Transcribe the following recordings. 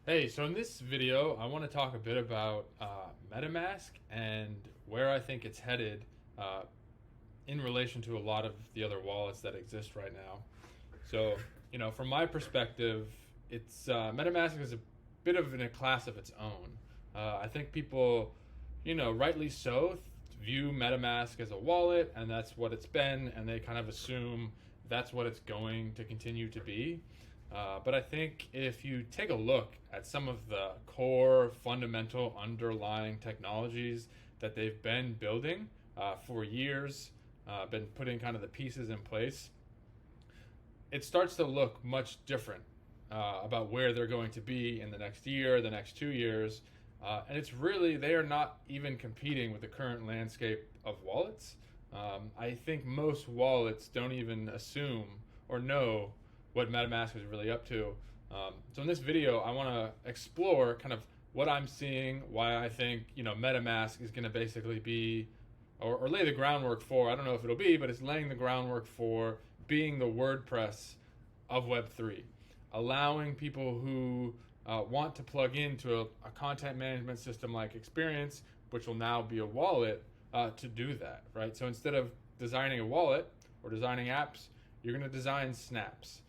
Hey, so in this video, I want to talk a bit about MetaMask and where I think it's headed uh, in relation to a lot of the other wallets that exist right now. So, from my perspective, it's MetaMask is a bit of in a class of its own. I think people, rightly so, view MetaMask as a wallet, and that's what it's been, and they kind of assume that's what it's going to continue to be. But I think if you take a look at some of the core fundamental underlying technologies that they've been building for years, been putting kind of the pieces in place, it starts to look much different about where they're going to be in the next year, the next 2 years. And it's really, they are not even competing with the current landscape of wallets. I think most wallets don't even assume or know what MetaMask is really up to. So in this video, I want to explore kind of what I'm seeing, why I think MetaMask is going to basically be, or lay the groundwork for. I don't know if it'll be, but it's laying the groundwork for being the WordPress of Web3, allowing people who want to plug into a content management system like experience, which will now be a wallet, to do that, right? So instead of designing a wallet or designing apps, you're going to design snaps.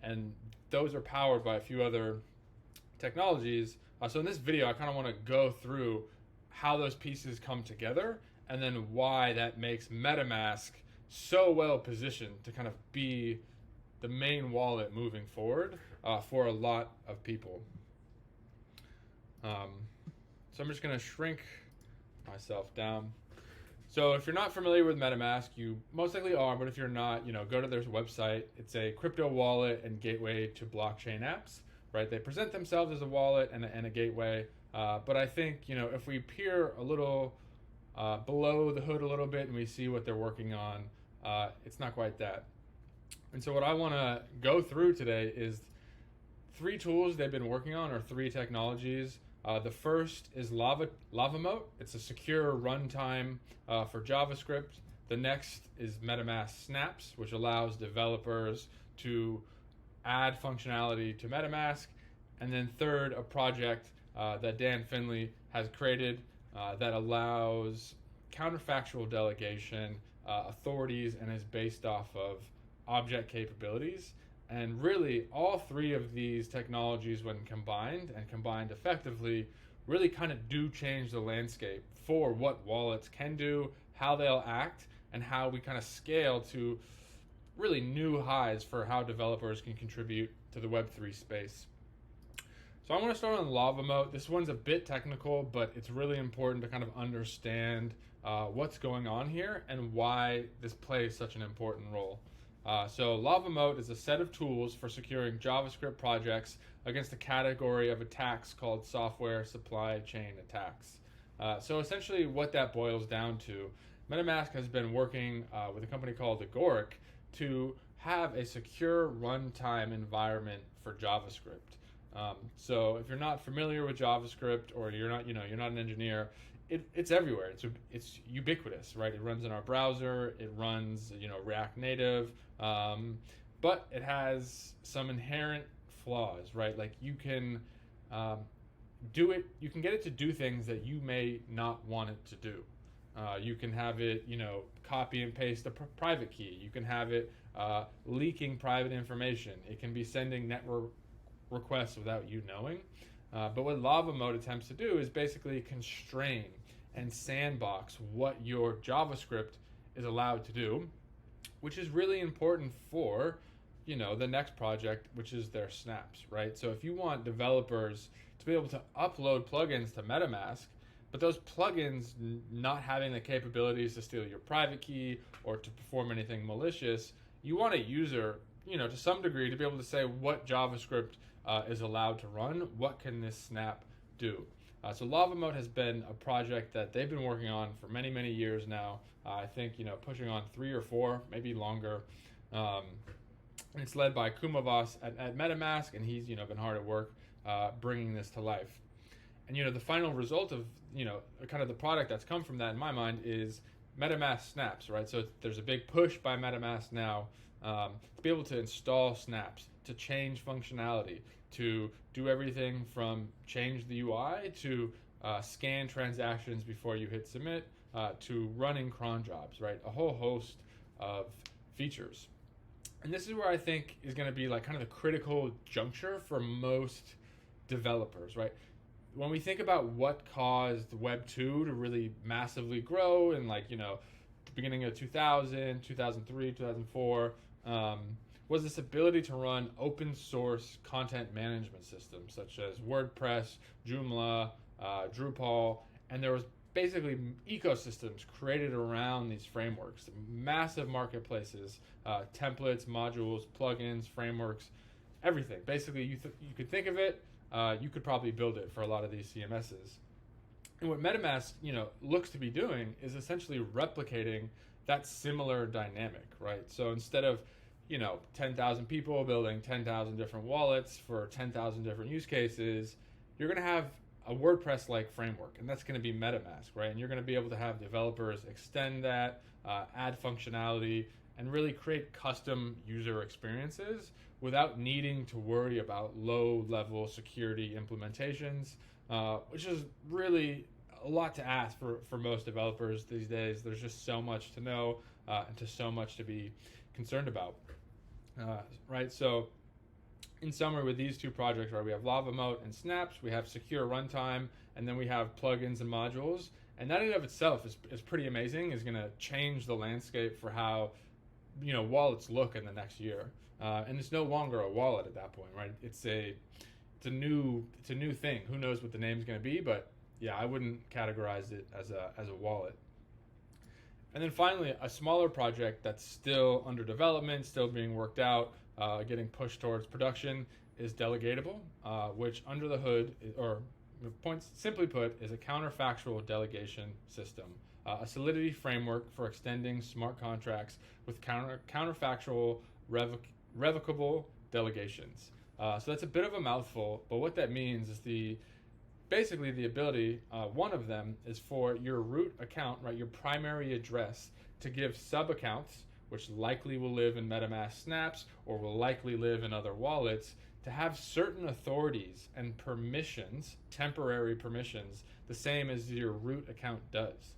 And those are powered by a few other technologies. So in this video, I kind of want to go through how those pieces come together and then why that makes MetaMask so well positioned to kind of be the main wallet moving forward for a lot of people. So I'm just going to shrink myself down. So if you're not familiar with MetaMask, you most likely are, but if you're not, go to their website. It's a crypto wallet and gateway to blockchain apps, right? They present themselves as a wallet and a gateway, but I think, if we peer a little below the hood a little bit and we see what they're working on, it's not quite that. And so what I want to go through today is three tools they've been working on, or three technologies. The first is LavaMoat. It's a secure runtime for JavaScript. The next is MetaMask Snaps, which allows developers to add functionality to MetaMask. And then third, a project that Dan Finley has created that allows counterfactual delegation authorities and is based off of object capabilities. And really, all three of these technologies, when combined and combined effectively, really kind of do change the landscape for what wallets can do, how they'll act, and how we kind of scale to really new highs for how developers can contribute to the Web3 space. So I want to start on LavaMoat. This one's a bit technical, but it's really important to kind of understand what's going on here and why this plays such an important role. So LavaMoat is a set of tools for securing JavaScript projects against a category of attacks called software supply chain attacks. So essentially what that boils down to, MetaMask has been working with a company called Agoric to have a secure runtime environment for JavaScript. So if you're not familiar with JavaScript, or you're not an engineer, it's everywhere. It's ubiquitous, right? It runs in our browser. It runs, React Native, but it has some inherent flaws, right? Like you can do it. You can get it to do things that you may not want it to do. You can have it, copy and paste a private key. You can have it leaking private information. It can be sending network requests without you knowing. But what LavaMoat attempts to do is basically constrain and sandbox what your JavaScript is allowed to do, which is really important for, the next project, which is their snaps, right? So if you want developers to be able to upload plugins to MetaMask, but those plugins not having the capabilities to steal your private key or to perform anything malicious, you want a user, to some degree, to be able to say what JavaScript is allowed to run, what can this snap do. So LavaMoat has been a project that they've been working on for many, many years now. I think, pushing on 3 or 4, maybe longer. And it's led by Kumavas at MetaMask, and he's, been hard at work bringing this to life. And, the final result of, kind of the product that's come from that in my mind is MetaMask Snaps, right? So there's a big push by MetaMask now to be able to install snaps, to change functionality, to do everything from change the UI to scan transactions before you hit submit, to running cron jobs, right? A whole host of features. And this is where I think is going to be like kind of the critical juncture for most developers, right? When we think about what caused Web 2 to really massively grow in like, the beginning of 2000, 2003, 2004, was this ability to run open source content management systems such as WordPress, Joomla, Drupal, and there was basically ecosystems created around these frameworks, massive marketplaces, templates, modules, plugins, frameworks, everything. Basically, you could think of it, you could probably build it for a lot of these CMSs. And what MetaMask, looks to be doing is essentially replicating that similar dynamic, right? So instead of 10,000 people building 10,000 different wallets for 10,000 different use cases, you're going to have a WordPress-like framework, and that's going to be MetaMask, right? And you're going to be able to have developers extend that, add functionality, and really create custom user experiences without needing to worry about low-level security implementations, which is really a lot to ask for most developers these days. There's just so much to know and just so much to be concerned about, right? So in summary, with these two projects, right, we have Lava Moat and Snaps, we have secure runtime, and then we have plugins and modules. And that in and of itself is pretty amazing, is going to change the landscape for how wallets look in the next year. And it's no longer a wallet at that point, right? It's a new thing. Who knows what the name's going to be, but yeah, I wouldn't categorize it as a wallet. And then finally, a smaller project that's still under development, still being worked out, getting pushed towards production, is Delegatable, which under the hood, simply put, is a counterfactual delegation system, a Solidity framework for extending smart contracts with counterfactual revocable delegations. So that's a bit of a mouthful, but what that means is basically the ability, one of them is for your root account, right, your primary address, to give sub-accounts, which likely will live in MetaMask Snaps or will likely live in other wallets, to have certain authorities and permissions, temporary permissions, the same as your root account does.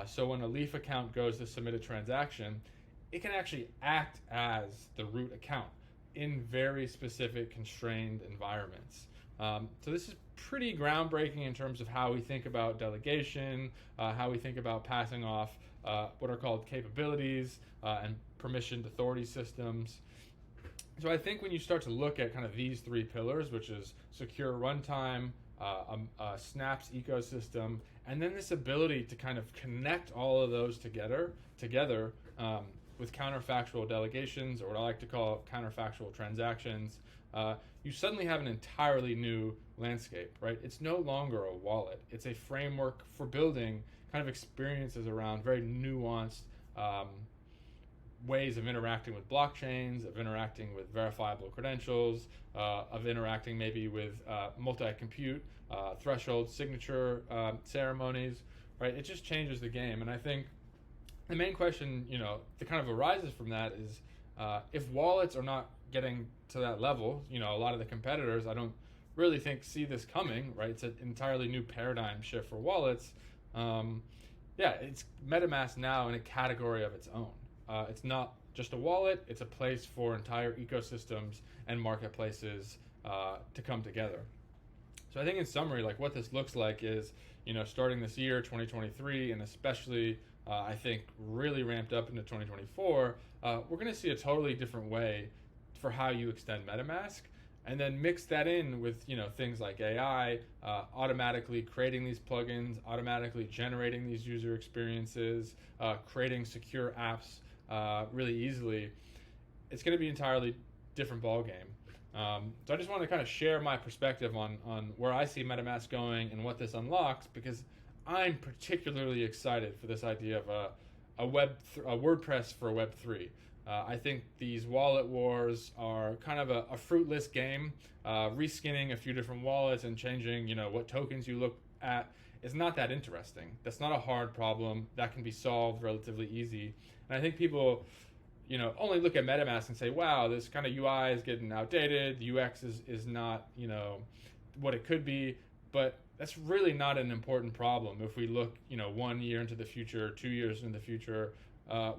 So when a Leaf account goes to submit a transaction, it can actually act as the root account in very specific constrained environments. So this is pretty groundbreaking in terms of how we think about delegation, how we think about passing off what are called capabilities and permissioned authority systems. So I think when you start to look at kind of these three pillars, which is secure runtime, a Snaps ecosystem, and then this ability to kind of connect all of those together with counterfactual delegations, or what I like to call counterfactual transactions, you suddenly have an entirely new landscape, right? It's no longer a wallet. It's a framework for building kind of experiences around very nuanced ways of interacting with blockchains, of interacting with verifiable credentials, of interacting maybe with multi-compute, threshold signature ceremonies, right? It just changes the game. And I think the main question, that kind of arises from that is if wallets are not getting to that level, a lot of the competitors, I don't really see this coming, right? It's an entirely new paradigm shift for wallets. It's MetaMask now in a category of its own. It's not just a wallet, it's a place for entire ecosystems and marketplaces to come together. So I think in summary, like what this looks like is, starting this year, 2023, and especially I think really ramped up into 2024, we're going to see a totally different way for how you extend MetaMask, and then mix that in with things like AI, automatically creating these plugins, automatically generating these user experiences, creating secure apps really easily. It's going to be an entirely different ballgame. So I just want to kind of share my perspective on where I see MetaMask going and what this unlocks, because I'm particularly excited for this idea of a WordPress for Web3. I think these wallet wars are kind of a fruitless game. Reskinning a few different wallets and changing, what tokens you look at is not that interesting. That's not a hard problem. That can be solved relatively easy. And I think people, only look at MetaMask and say, wow, this kind of UI is getting outdated. The UX is not, what it could be. But that's really not an important problem. If we look, 1 year into the future, 2 years into the future,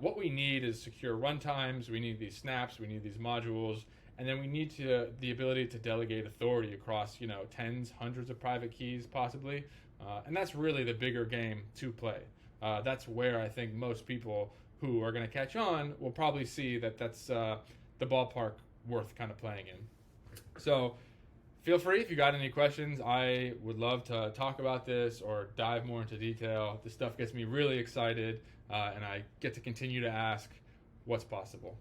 what we need is secure runtimes. We need these snaps. We need these modules. And then we need the ability to delegate authority across, tens, hundreds of private keys possibly. And that's really the bigger game to play. That's where I think most people who are going to catch on will probably see that that's the ballpark worth kind of playing in. So feel free if you got any questions. I would love to talk about this or dive more into detail. This stuff gets me really excited, and I get to continue to ask what's possible.